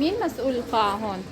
مين مسؤول القاعة هون؟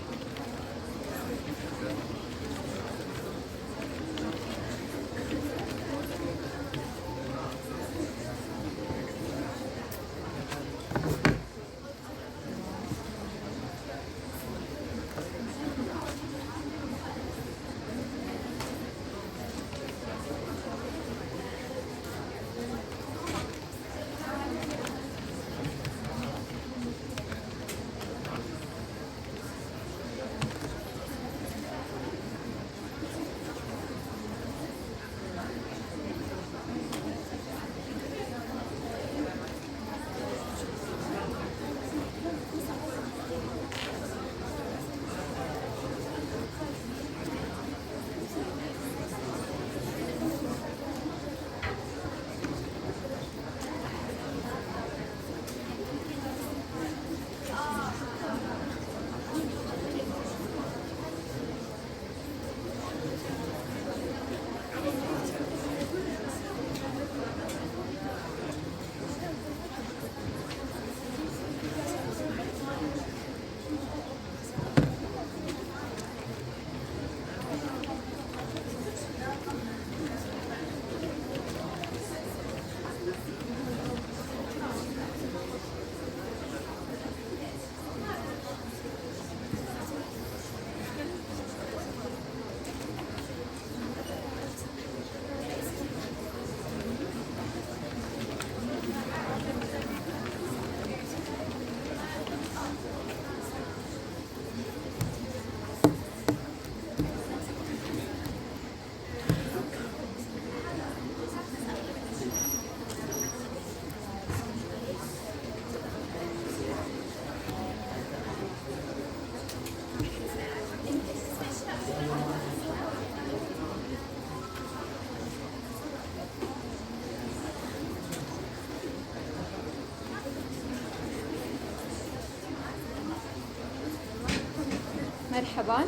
مرحبا،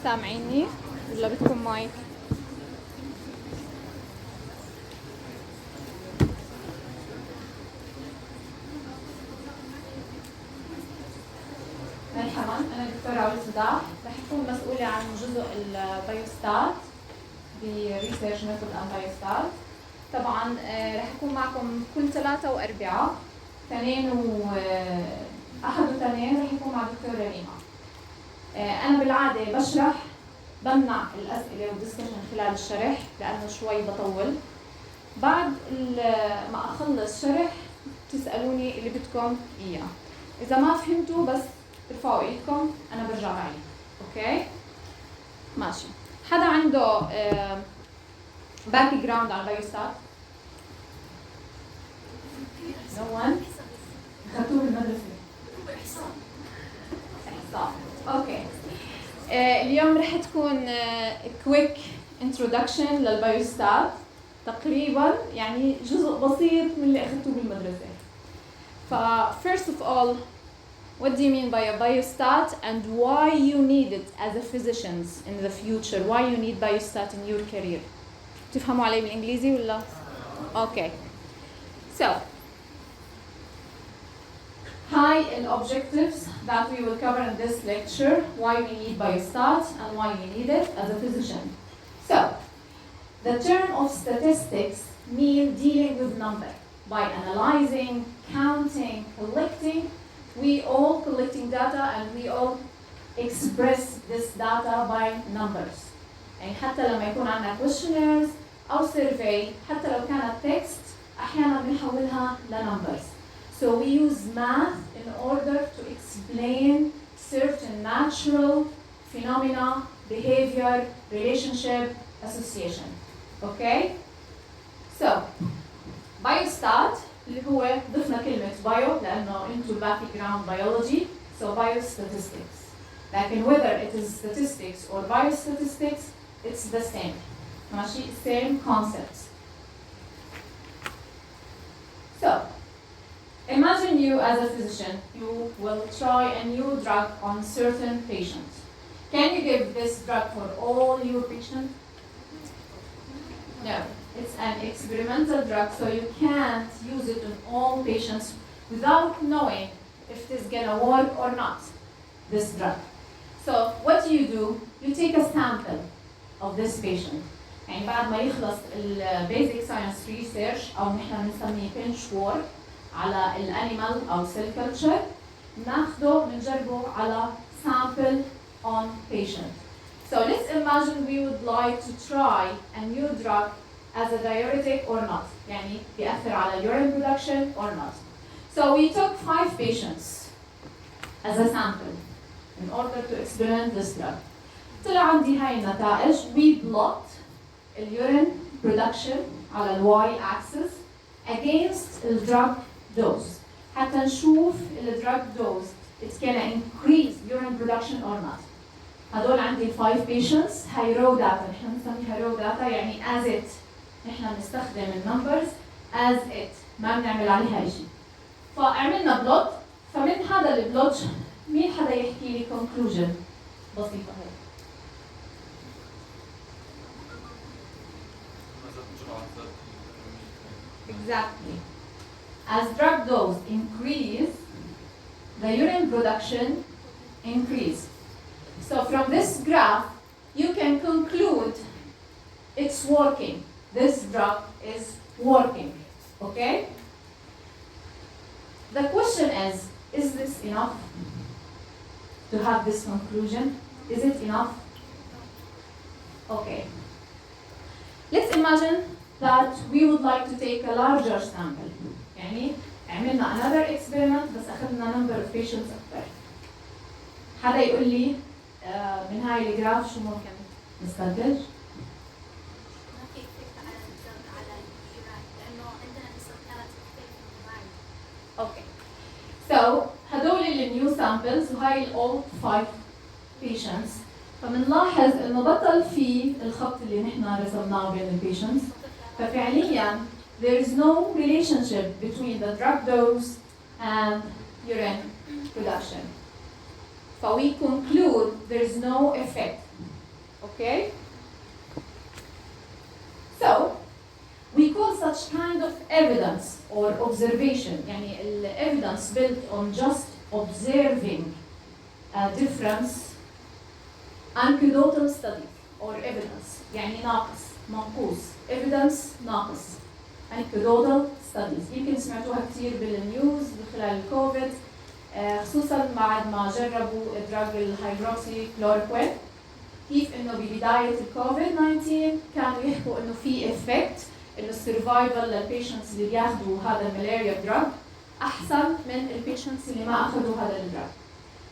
سامعيني ولا بدكم مايك؟ مرحبا، أنا دكتورة علا صداح، رح أكون مسؤولة عن جزء البايوستات بريسيرش ميثود أند بايوستات. طبعا رح أكون معكم كل ثلاثة وأربعاء، اثنين وأحد واثنين رح أكون مع دكتورة ريما. أنا بالعادة بشرح، بمنع الأسئلة والدسكشن خلال الشرح لأنه شوي بطول. بعد ما أخلص شرح تسألوني اللي بدكم إياه. إذا ما فهمتوا بس ارفعوا إيدكم، أنا برجع بعيد. أوكي؟ ماشي. حدا عنده باك جراوند على البايوستات؟ No one؟ أخذتوه بالمدرسة؟ إحصاء. أوكي. اليوم رح تكون كويك introduction للبايوستات، تقريبا يعني جزء بسيط من اللي أخذتوه بالمدرسة. First of all, what do you mean by a biostat and why you need it as a physician in the future? Why you need biostat in your career? تفهموا علي بالإنجليزي ولا؟ Okay. So, high objectives that we will cover in this lecture, why we need biostat and why we need it as a physician. So, the term of statistics means dealing with number. By analyzing, counting, collecting, we all collecting data and we all express this data by numbers. يعني حتى لما يكون عندنا questionnaires أو survey، حتى لو كانت text أحيانا بنحولها لnumbers. So we use math in order to explain certain natural phenomena, behavior, relationship, association. Okay? So, biostat اللي هو ضفنا كلمة bio لأنه into background biology, so biostatistics. لكن whether it is statistics or biostatistics, it's the same. ماشي؟ Same concepts. So, imagine you as a physician, you will try a new drug on certain patients. Can you give this drug for all your patients? No, it's an experimental drug, so you can't use it on all patients without knowing if it is gonna work or not. this drug. So what do? You take a sample of this patient. يعني بعد ما يخلص basic science research أو نحن بنسميه bench work على الانيمال أو cell culture ناخده بنجربه على sample on patient. So let's imagine we would like to try a new drug as a diuretic or not. يعني بيأثر على urine production or not. So we took 5 patients as a sample in order to experiment this drug. طلع عندي هاي النتائج. We plot urine production على ال y axis against the drug dose. حتى نشوف ال drug dose it's gonna increase urine production or not. هدول عندي 5 patients. هاي raw data. نحن بنسميها raw data يعني as it. نحن بنستخدم النمبرز as it. ما بنعمل عليها شيء. فعملنا بلوت. فمن هذا البلوت مين حدا يحكي لي conclusion بسيطة هيك. Exactly. As drug dose increase, the urine production increase. So from this graph, you can conclude it's working. This drug is working. Okay? The question is this enough to have this conclusion? Is it enough? Okay. Let's imagine that we would like to take a larger sample. يعني عملنا another experiment بس أخذنا number of patients أكثر. حدا يقول لي من هاي الجراف شو ممكن نستنتج؟ ما في effect على الدرج على اليورين لأنه عندنا نسبة effect. Okay. So هدول new samples وهاي old 5 patients. فمنلاحظ إنه بطل في الخط اللي نحن رسمناه بين patients. ففعليا there is no relationship between the drug dose and urine production. So we conclude there is no effect. Okay? So we call such kind of evidence or observation, يعني evidence built on just observing a difference, anecdotal studies or evidence, يعني ناقص منقوص evidence ناقص anecdotal studies. يمكن سمعتوها كثير بالنيوز خلال الكوفيد خصوصا بعد ما جربوا الدراج الهيدروكسي كلوروكوين كيف انه ببدايه الكوفيد 19 كانوا يحكوا انه في افكت انه السرفايفل للبيشنتس اللي بياخذوا هذا الملاريا دراج احسن من البيشنتس اللي ما اخذوا هذا الدراج.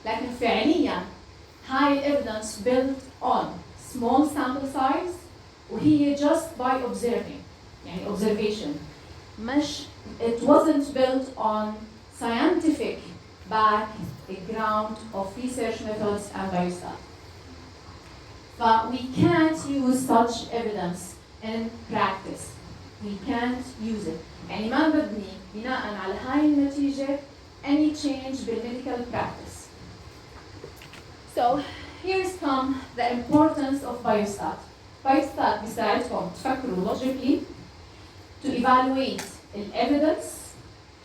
لكن فعليا هاي الايفيدنس built on small sample size وهي just by observing يعني observation مش it wasn't built on scientific background of research methods and biostat. But we can't use such evidence in practice. We can't use it. يعني ما بدي بناء على هاي النتيجة any change بالmedical practice. So here's come the importance of biostat. Biostat بيساعدكم تفكروا logically to evaluate evidence,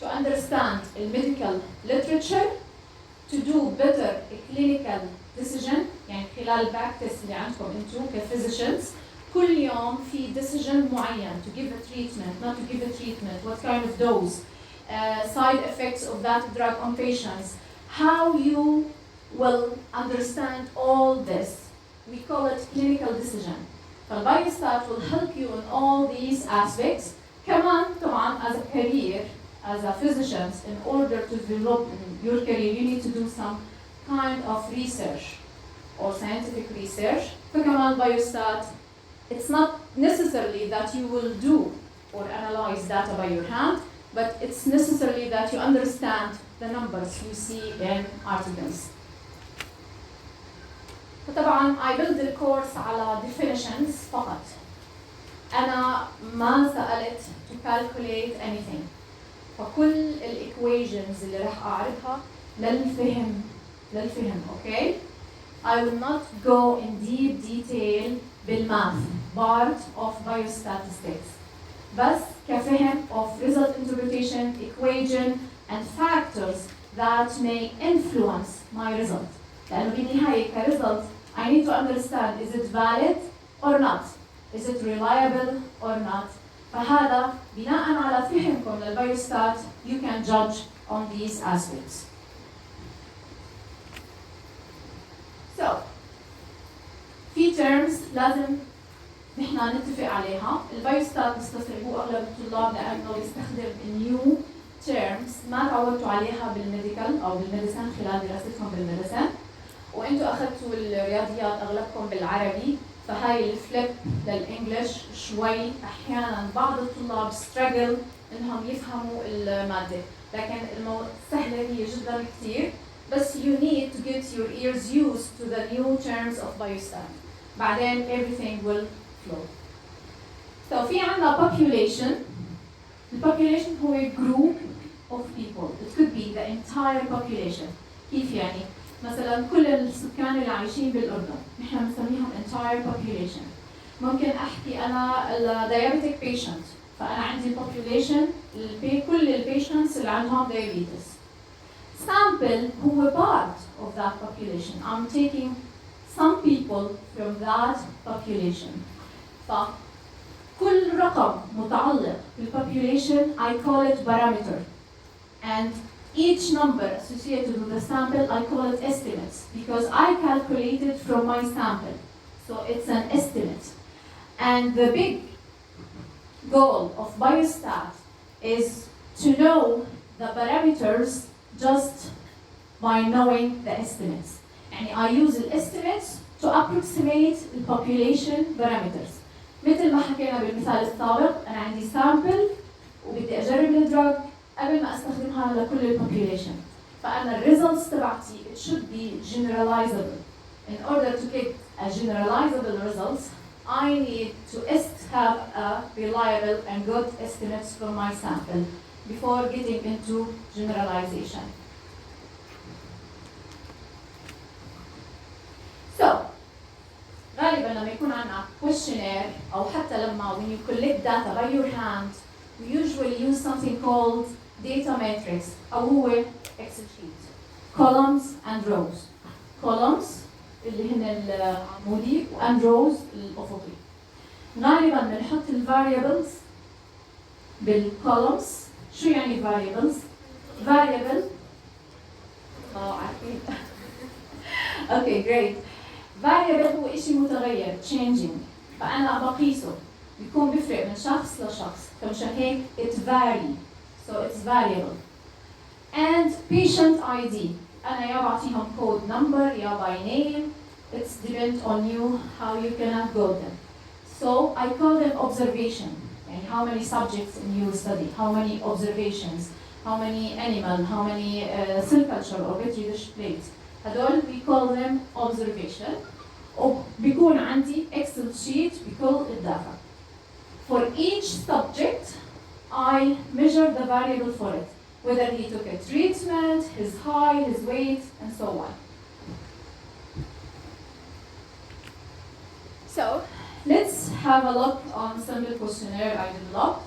to understand the medical literature, to do better clinical decision يعني خلال practice اللي عندكم انتم كphysicians كل يوم في decision معين to give a treatment, not to give a treatment, what kind of dose, side effects of that drug on patients, how you will understand all this. We call it clinical decision. فالbiostat will help you in all these aspects. كمان طبعا as a career, as a physician, in order to develop your career, you need to do some kind of research or scientific research. فكمان biostat, it's not necessarily that you will do or analyze data by your hand, but it's necessarily that you understand the numbers you see in articles. فطبعا I built the course على definitions فقط. أنا ما سألت to calculate anything. فكل الإيكويشنز اللي راح أعرضها للفهم okay? I will not go in deep detail بالmath part of biostatistics. بس كفهم of result interpretation, equation and factors that may influence my result. لأنه بالنهاية كريزلت I need to understand is it valid or not, is it reliable or not. فهذا بناء على فهمكم للبيوستات you can judge on these aspects. So في terms لازم نحن نتفق عليها. البيوستات بيستصعبوه اغلب الطلاب لانه بيستخدم new terms ما تعودتوا عليها بالميديكال او بالميديسن خلال دراستكم بالميديسن، وانتم اخذتوا الرياضيات اغلبكم بالعربي، فهاي الفليب للانجلش شوي احيانا بعض الطلاب struggle انهم يفهموا الماده، لكن السهله هي جدا كثير، بس you need to get your ears used to the new terms of biostat. بعدين everything will flow. So في عندنا population. The population هو group of people. It could be the entire population. كيف يعني؟ مثلا كل السكان اللي عايشين بالأردن نحن بنسميهم entire population. ممكن أحكي أنا diabetic patient، فأنا عندي population كل البيشنتس اللي عندهم diabetes. Sample هو part of that population. I'm taking some people from that population. فكل رقم متعلق بالpopulation I call it parameter, and each number associated with the sample I call it estimates because I calculated from my sample. So it's an estimate. And the big goal of biostat is to know the parameters just by knowing the estimates. And I use the estimates to approximate the population parameters. مثل ما حكينا بالمثال السابق أنا عندي sample وبدي أجرب الدراج قبل ما أستخدمها لكل البوبيوليشن. فأنا الريزلتس تبعتي it should be generalizable. In order to get a generalizable results, I need to have a reliable and good estimates from my sample before getting into generalization. So, غالبا لما يكون عندنا questionnaire أو حتى لما when you collect data by your hand, we usually use something called data matrix أو هو Excel sheet. Columns and rows. Columns اللي هن العمودي and rows الأفقي. غالبا بنحط الفاريبلز بالcolumns. شو يعني variables؟ variable عارفين. Okay, great. variable هو إشي متغير changing، فأنا بقيسه بيكون بيفرق من شخص لشخص، فمشان هيك it vary, so it's variable. And patient ID أنا يا بعطيهم code number يا by name, it's depends on you how you can code them. So I call them observation, and how many subjects in your study, how many observations, how many animal, how many cell culture or petri dish plates. هدول we call them observation. وبيكون عندي Excel sheet بكل الداتا. For each subject, I measure the variable for it, whether he took a treatment, his height, his weight, and so on. So let's have a look on simple questionnaire I developed.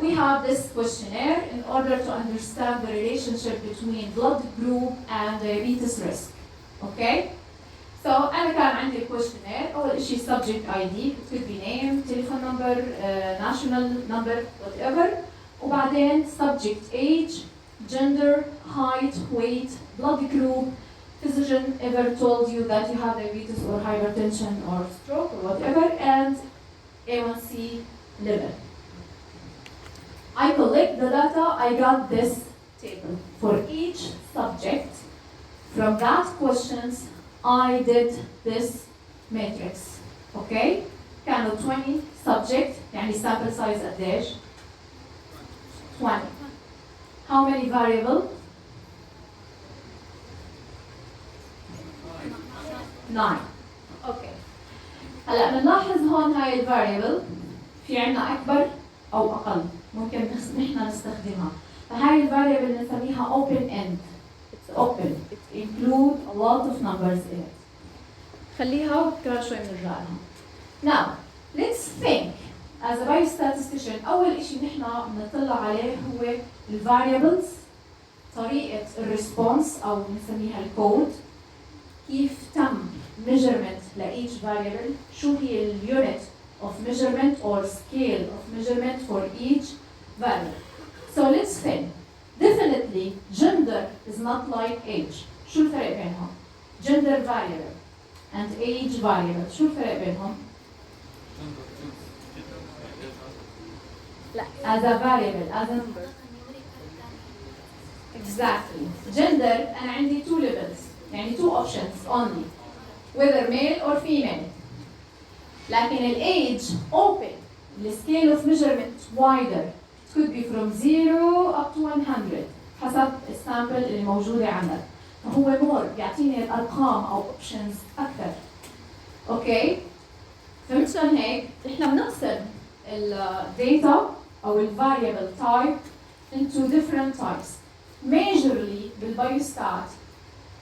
We have this questionnaire in order to understand the relationship between blood group and diabetes risk. Okay? So أنا كان عندي questionnaire. أول شيء subject ID, it could be name, telephone number, national number, whatever. وبعدين subject age, gender, height, weight, blood group, physician ever told you that you have diabetes or hypertension or stroke or whatever, and A1C level. I collect the data, I got this table. For each subject, from that questions, I did this matrix. Okay? كانوا 20 subject, يعني sample size قديش؟ 20. How many variables? 9. Okay. هلا بنلاحظ هون هاي الفاريبل في عنا أكبر أو أقل، ممكن نحن نستخدمها. فهاي الفاريبل بنسميها open end. It's open. It includes a lot of numbers in it. خليها وكمان شوي بنرجع لها. Now, let's think. As a biostatistician, أول إشي نحن بنطلع عليه هو الفاريبلز، طريقة الريسبونس أو بنسميها الكود كيف تم measurement لeach variable، شو هي unit of measurement or scale of measurement for each variable. So let's think. Definitely gender is not like age. شو الفرق بينهم؟ Gender variable and age variable. شو الفرق بينهم؟ لا as a variable as a number. Exactly. Gender أنا عندي two levels يعني two options only whether male or female. لكن age open. The scale of measurement wider. It could be from 0 up to 100 حسب السامبل اللي موجودة عندك. فهو more بيعطيني الأرقام أو options أكثر. أوكي؟ فمشان هيك إحنا بنقسم الداتا أو variable type into different types. Majorly بالبيوستات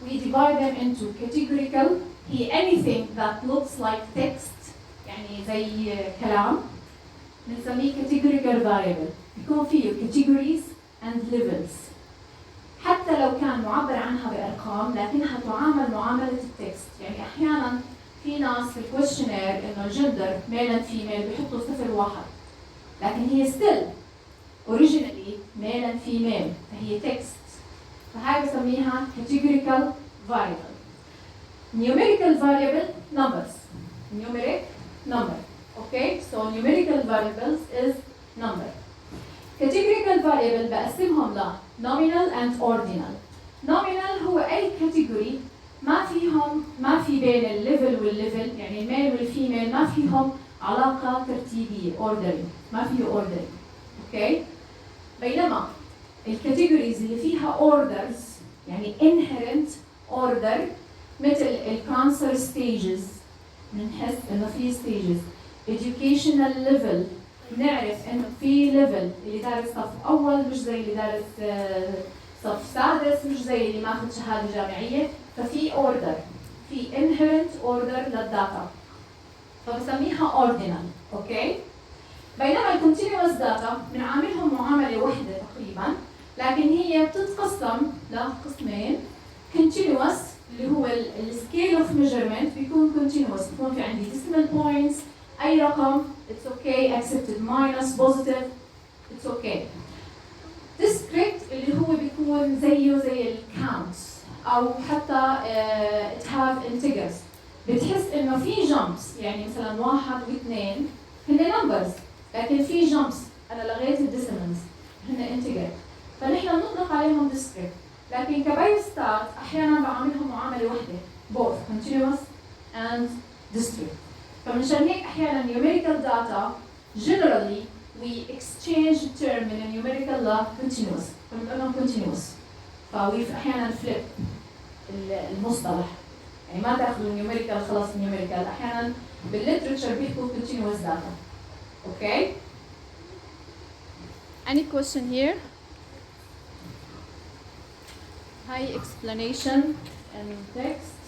we divide them into categorical. هي anything that looks like text يعني زي كلام بنسميه categorical variable. بيكون فيه categories and levels. حتى لو كان معبر عنها بأرقام لكنها تعامل معاملة التكست. يعني أحيانا في ناس في الكويشنير إنه الجندر male and female بيحطوا 0 1 لكن هي still originally male and female فهي text. فهاي بسميها categorical variable. Numerical variable numbers. Numeric number. Okay, so numerical variables is number. Categorical variable بقسمهم ل nominal and ordinal. Nominal هو أي category ما في بين الليفل والليفل يعني الميل والفيميل ما فيهم علاقة ترتيبية ordering ما فيه ordering. Okay. بينما الكاتيجوريز اللي فيها orders يعني inherent order مثل الكانسر stages بنحس انه في stages. educational level نعرف انه في level اللي دارس صف اول مش زي اللي دارس صف سادس مش زي اللي ماخذ شهاده جامعيه. ففي order في inherent order للداتا فبسميها ordinal. اوكي. بينما الكونتينوس داتا بنعاملهم معامله واحده تقريبا لكن هي بتتقسم لقسمين. continuous اللي هو السكيل اوف ميجرمنت بيكون continuous بيكون في عندي decimal points اي رقم it's okay accepted minus positive it's okay. discrete اللي هو بيكون زيه زي الكاونتس او حتى it have integers بتحس انه في jumps يعني مثلا 1 و2 هن numbers لكن في jumps انا لغيت الديسيمالز هن انتجر فنحن بنطلق عليهم discrete. لكن كبايوستات احيانا بعاملهم معامله واحده both continuous and discrete. فمنشان هيك احيانا numerical data generally we exchange term من numerical ل continuous فبنقول لهم continuous. فوي احيانا flip المصطلح يعني ما تاخذوا numerical خلاص numerical احيانا بالليترشر بيحكوا continuous data. Okay. Any question here? High explanation and text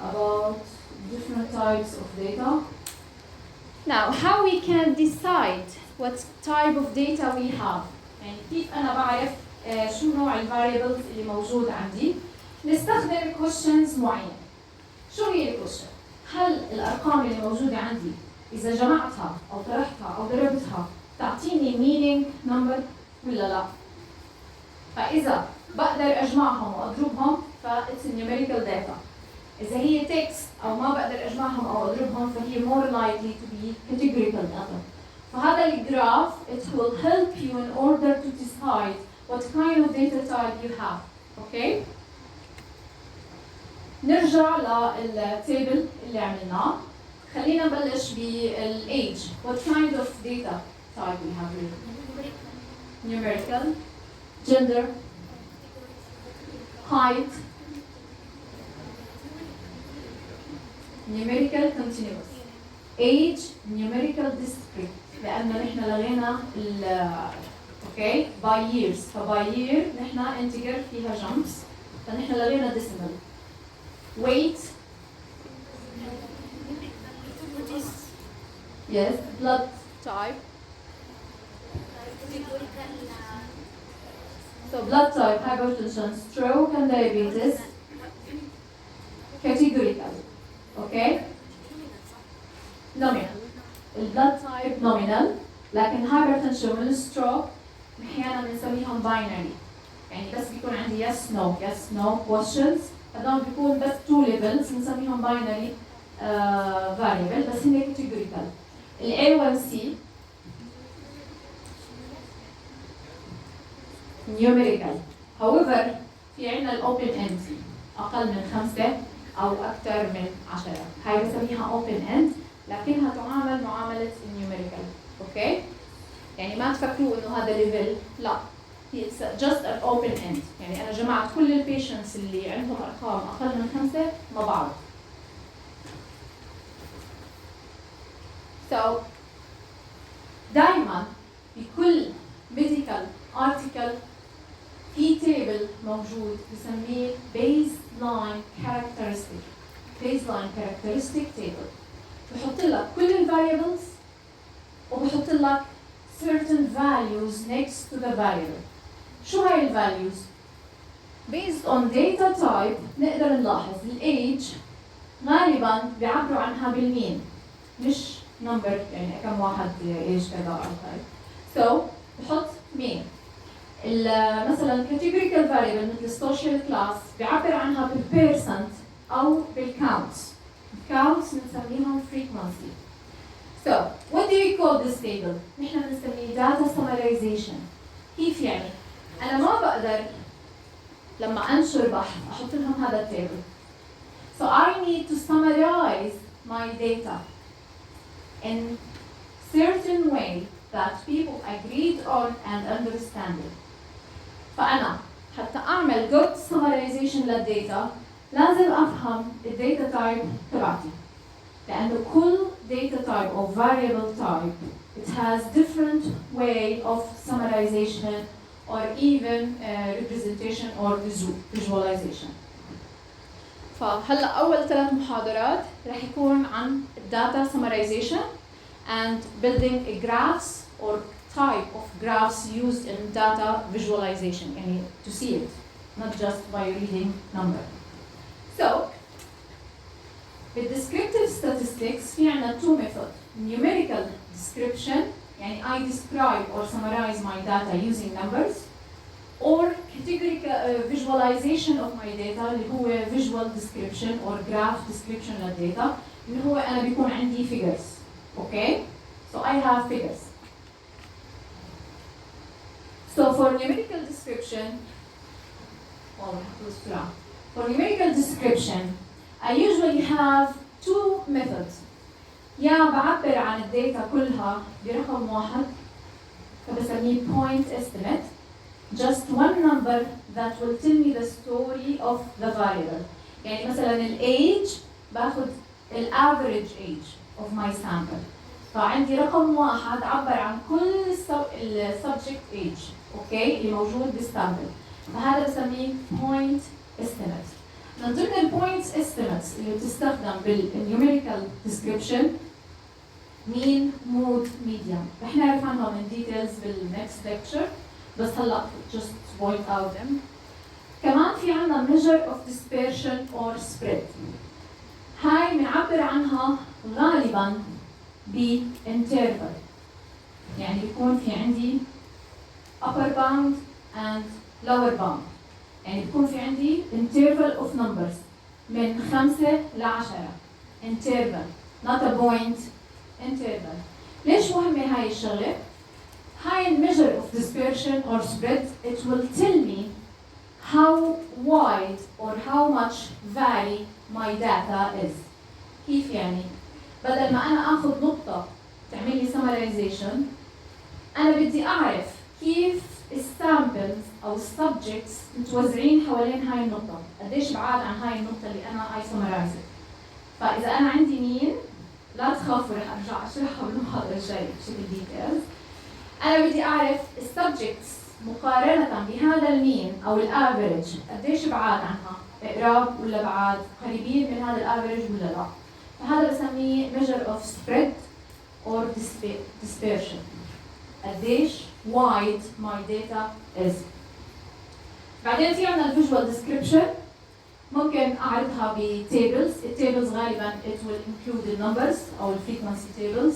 about different types of data. Now, how we can decide what type of data we have. يعني كيف أنا بعرف شو نوع الفاريبلز اللي موجود عندي؟ نستخدم questions معينة. شو هي الكويشن؟ هل الأرقام اللي موجودة عندي إذا جمعتها أو طرحتها أو ضربتها تعطيني meaning number ولا لا؟ فإذا بقدر أجمعهم وأضربهم فإتس numerical data. إذا هي text أو ما بقدر أجمعهم أو أضربهم فهي more likely to be categorical data. فهذا الجراف it will help you in order to decide what kind of data type you have. Okay? نرجع للتابل اللي عملناه. خلينا نبلش بالage. What kind of data type we have here? Numerical. Gender. Height. Numerical continuous. Age numerical discrete لأنه نحن لغينا okay by years فby year نحن integer فيها jumps فنحن لغينا decimal. Weight. Yes. Blood type. So blood type hypertension, stroke and diabetes. اوكي؟ نومينال. البلاد تايب نومينال، لكن هايبرتنشن والستروك احيانا بنسميهم باينري، يعني بس بيكون عندي yes no questions، هذول بيكون بس two levels بنسميهم باينري variable، بس هن categorical. ال A1C numerical. however في عندنا الاوبن اند اقل من 5 او اكثر من 10، هاي بسميها اوبن اند، لكنها تعامل معامله النيوميريكال. اوكي؟ يعني ما تفكروا انه هذا ليفل، لا، it's just an open end. يعني انا جمعت كل البيشنتس اللي عندهم ارقام اقل من 5 مع بعض. so دائما بكل medical article في تيبل موجود بسميه baseline characteristic table. بحط لك كل ال variables وبحط لك certain values next to the variable. شو هاي ال values؟ based on data type نقدر نلاحظ ال age غالبا بيعبروا عنها بالمين، مش number يعني كم واحد age كذا أو هاي. so بحط مين. مثلا categorical variable مثل social class بيعبر عنها بالpercent أو بالcounts. counts بنسميهم frequency. so what do we call this table؟ نحن بنسميه data summarization. كيف يعني؟ أنا ما بقدر لما أنشر بحث أحط لهم هذا التيبل. so I need to summarize my data in certain way that people agreed on and understand it. فأنا حتى أعمل good summarization للداتا لازم أفهم الداتا type تبعتي، لأنه كل data type or variable type it has different way of summarization or even representation or visualization. فهلا أول 3 محاضرات رح يكون عن data summarization and building a graphs or type of graphs used in data visualization, يعني to see it, not just by reading number. So, with descriptive statistics في عنا 2 methods. Numerical description, يعني I describe or summarize my data using numbers, or categorical visualization of my data اللي هو visual description or graph description للداتا اللي هو أنا بيكون عندي figures. Okay? So I have figures. So for numerical description, for numerical description, I usually have 2 methods. يا بعبر عن الداتا كلها برقم واحد فبسميه point estimate, just one number that will tell me the story of the variable. يعني مثلا ال age باخذ ال average age of my sample. فعندي رقم واحد عبر عن كل ال subject age، اوكي، اللي موجود بالسامبل. فهذا بسميه point estimate. من ضمن ال point estimates اللي بتستخدم بالنيوميريكال description mean, mood, median. رح نعرف عنهم in details بالnext lecture، بس هلا just point out them. كمان في عنا measure of dispersion or spread. هاي بنعبر عنها غالبا بinterval. يعني بيكون في عندي upper bound and lower bound. يعني بيكون في عندي interval of numbers من 5 ل 10. interval not a point, interval. ليش مهمة هاي الشغلة؟ هاي measure of dispersion or spread it will tell me how wide or how much vary my data is. كيف يعني؟ بدل ما أنا آخذ نقطة تعمل لي summarization، أنا بدي أعرف كيف السامبلز أو السبجكتس متوزعين حوالين هاي النقطة، قديش بعاد عن هاي النقطة اللي أنا summarize. فإذا أنا عندي مين، لا تخافوا رح أرجع أشرحها بالمحاضرة الجاية بشكل ديتيلز. أنا بدي أعرف السبجكتس مقارنة بهذا المين أو الأفريج قديش بعاد عنها، قراب ولا بعاد، قريبين من هذا الأفريج ولا لا. فهذا بسميه measure of spread or dispersion. قديش wide my data is. بعدين في عنا visual description. ممكن أعرضها بتيبلز. التيبلز غالباً it will include the numbers أو frequency tables.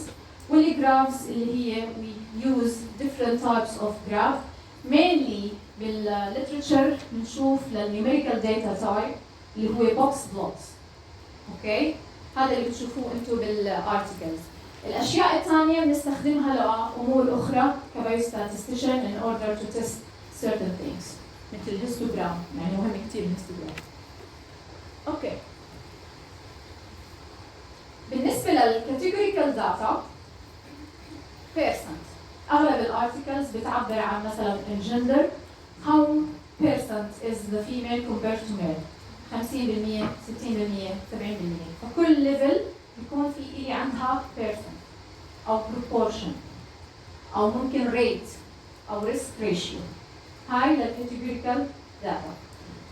والgraphs اللي هي we use different types of graph. mainly بالliterature بنشوف للnumerical data type اللي هو box plots. اوكي؟ هذا اللي بتشوفوه انتم بالارتكلز. الاشياء الثانيه بنستخدمها لامور اخرى كبايوستاتستيشن in order to test certain things مثل الهيستوجرام، يعني مهم كثير الهيستوجرام. اوكي. بالنسبه للكاتيجوريكال داتا percent اغلب الارتكلز بتعبر عن مثلا الجندر how percent is the female compared to male 50%، 60%، 70%. فكل ليفل بيكون في إلي عندها percent أو proportion أو ممكن rate أو risk ratio. هاي للكاتيجوريكال داتا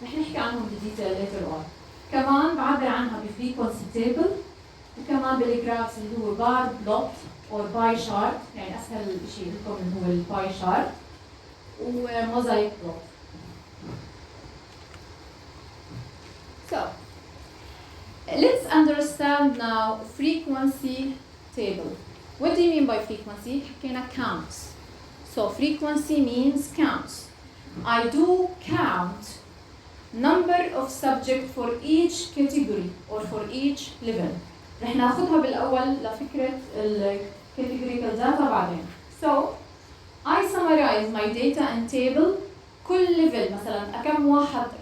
رح نحكي عنهم بديتيل later on. كمان بعبر عنها بفريكونسي تيبل، وكمان بالجرافس اللي هو بار بلوت أو باي شارت، يعني أسهل شيء لكم اللي هو الباي شارت، وموزايك بلوت. So, let's understand now frequency table. What do you mean by frequency? حكينا counts. So frequency means counts. I do count number of subject for each category or for each level. رح ناخذها بالأول لفكرة categorical data بعدين. So I summarize my data in table. كل level مثلا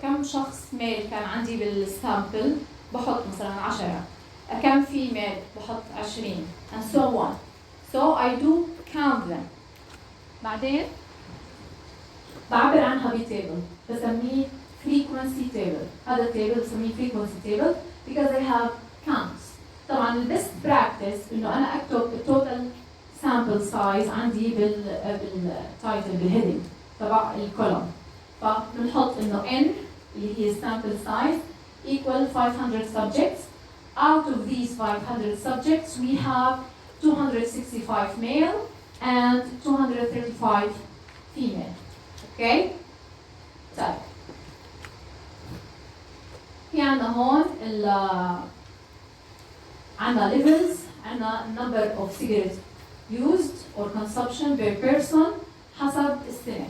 كم شخص ميل كان عندي بالسامبل بحط مثلا 10، كم فيميل بحط 20 and so on. So I do count them. بعدين بعبر عنها بتيبل بسميه frequency table. هذا التيبل بسميه frequency table because they have counts. طبعا البست براكتس انه انا اكتب التوتال sample size عندي بالتايتل بالهيدنج تبع الكولوم. فبنحط انه n اللي هي sample size equal 500 subjects. Out of these 500 subjects we have 265 male and 235 female. Okay? طيب. في عندنا هون عندنا levels، عندنا number of cigarettes used or consumption per person حسب السنة.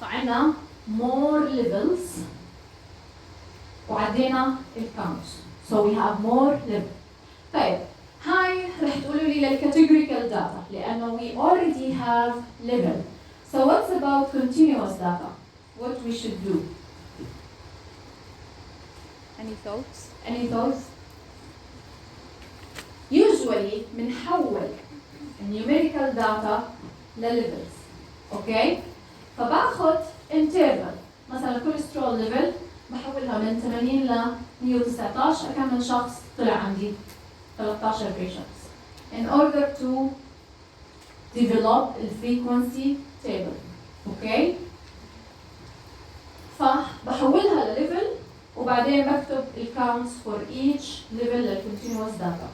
فعندنا more levels وعدينا الكاونت. So we have more levels. طيب هاي رح تقولوا لي للcategorical data لأنه we already have level. So what's about continuous data? What we should do? Any thoughts? Any thoughts? Usually بنحول numerical data للevels. Okay? فباخذ interval مثلا cholesterol level بحولها من 80 ل 119 كم من شخص طلع عندي 13 patients in order to develop the frequency table. Okay? فبحولها لليفل وبعدين بكتب الكاونتس for each level للcontinuous data.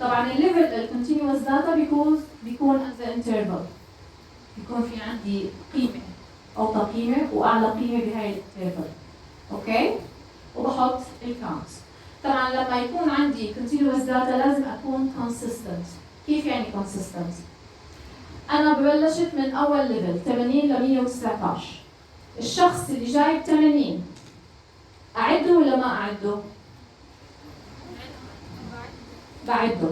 طبعا الليفل للcontinuous data بيكون as an interval، بيكون في عندي قيمة أوطى قيمة وأعلى قيمة بهاي الانترفال. أوكي؟ وبحط الكاونتس. طبعا لما يكون عندي continuous data لازم أكون consistent. كيف يعني consistent؟ أنا ببلشت من أول ليفل 80 ل 119. الشخص اللي جايب 80 أعده ولا ما أعده؟ بعده.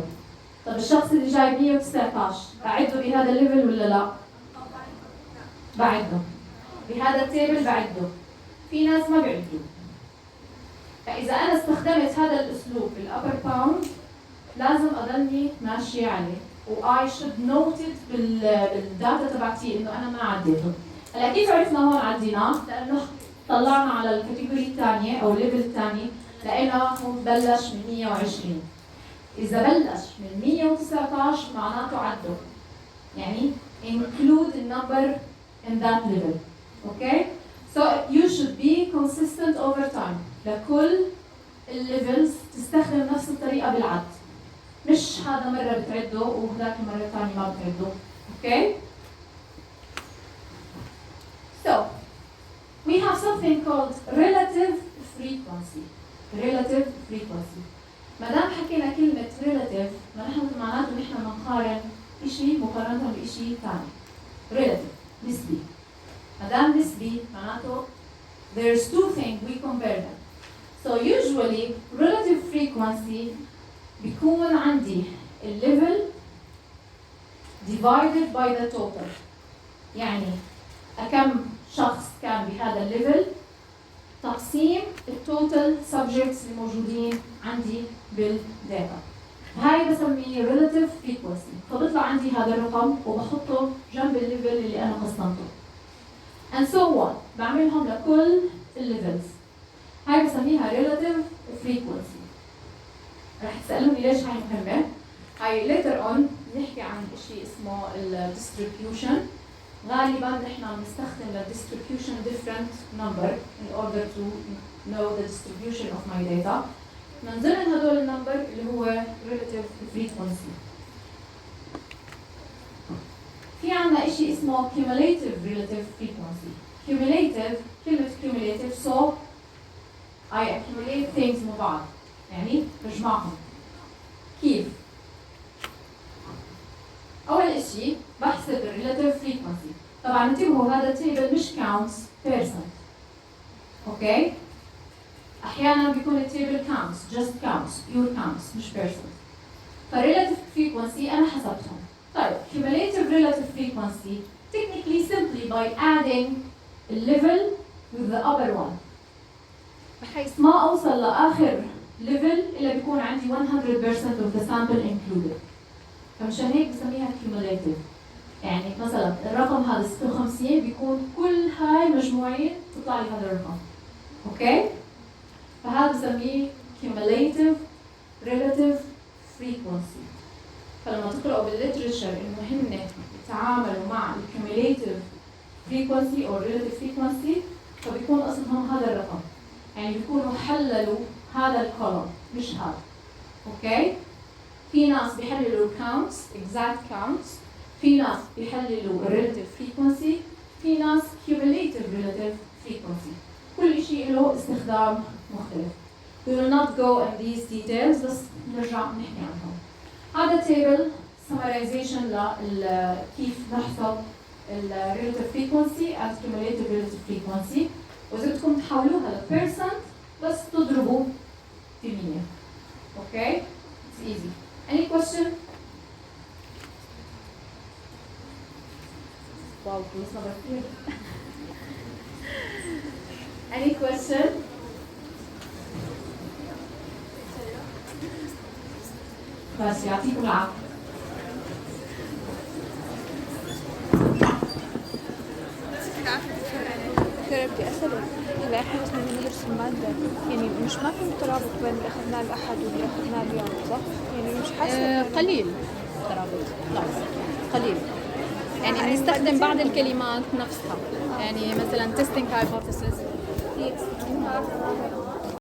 طب الشخص اللي جايب 119 أعده بهذا الليفل ولا لا؟ بعده. بهذا التيبل بعده. في ناس ما بيعدوا. فإذا أنا استخدمت هذا الأسلوب بالأبر باوند لازم أضلني ماشية عليه و I should note it بالداتا تبعتي إنه أنا ما عديته. هلا كيف عرفنا هون عديناه؟ لأنه طلعنا على الكاتيجوري الثانية أو الليفل الثاني لقينا هو بلش من 120. إذا بلش من 119 معناته عدوا. يعني include the number in that level. Okay? So you should be consistent over time. لكل الليفلز تستخدم نفس الطريقة بالعد. مش هذا مرة بتعده وهذاك مرة ثانية ما بتعده. Okay? So we have something called relative frequency. frequency. relative frequency. ما دام حكينا كلمة relative معناته نحن بنقارن شيء مقارنة بشيء ثاني. relative نسبي. ما دام نسبي معناته there's two things we compare them. So usually relative frequency بيكون عندي level divided by the total. يعني كم شخص كان بهذا الليفل تقسيم التوتال subjects الموجودين عندي بالداتا. هاي بسميه relative frequency. فبطلع عندي هذا الرقم وبحطه جنب الليفل اللي أنا قسمته. and so on. بعملهم لكل الليفلز. هاي بسميها relative frequency. رح تسألوني ليش هاي مهمة؟ هاي later on نحكي عن شيء اسمه distribution. غالبا نحن بنستخدم ال distribution different number in order to know the distribution of my data. من ضمن هدول النمبر اللي هو relative frequency. في عنا شيء اسمه cumulative relative frequency. cumulative كلمة cumulative so I accumulate things مع بعض يعني بجمعهم. كيف؟ أول شيء بحسب ال relative frequency. طبعا انتبهوا هذا التيبل مش counts percent. اوكي؟ أحيانا بيكون التيبل counts just counts pure counts مش percent. فالrelative frequency أنا حسبتهم. طيب cumulative relative frequency technically simply by adding a level with the upper one. بحيث ما أوصل لآخر level إلا بيكون عندي 100% of the sample included. فمشان هيك بسميها cumulative. يعني مثلا الرقم هذا 56 بيكون كل هاي مجموعين تطلع لي هذا الرقم. اوكي؟ فهذا بسميه cumulative relative frequency. فلما تقرأوا بالليترشر إنه هن يتعاملوا مع cumulative frequency أو relative frequency فبيكون قصدهم هذا الرقم. يعني بيكونوا حللوا هذا الكولوم مش هذا. اوكي؟ في ناس بيحللوا counts exact counts. في ناس بيحللوا relative frequency. في ناس cumulative relative frequency. كل شيء له استخدام مختلف. We will not go in these details بس نرجع نحكي عنهم. هذا table summarization كيف نحسب relative frequency and cumulative relative frequency. وإذا بدكم تحولوها ل percent بس تضربوا في 100. Okay? It's easy. Any question? Wow, it's not clear. Any question? بس يعطيكم العافية. دكتورة بدي أسألك إذا إحنا بس ندرس المادة يعني مش ما في ترابط بين اللي أخذناه الأحد واللي أخذناه اليوم صح؟ يعني مش حاسة قليل ترابط لا قليل يعني نستخدم بعض الكلمات نفسها يعني مثلا testing hypothesis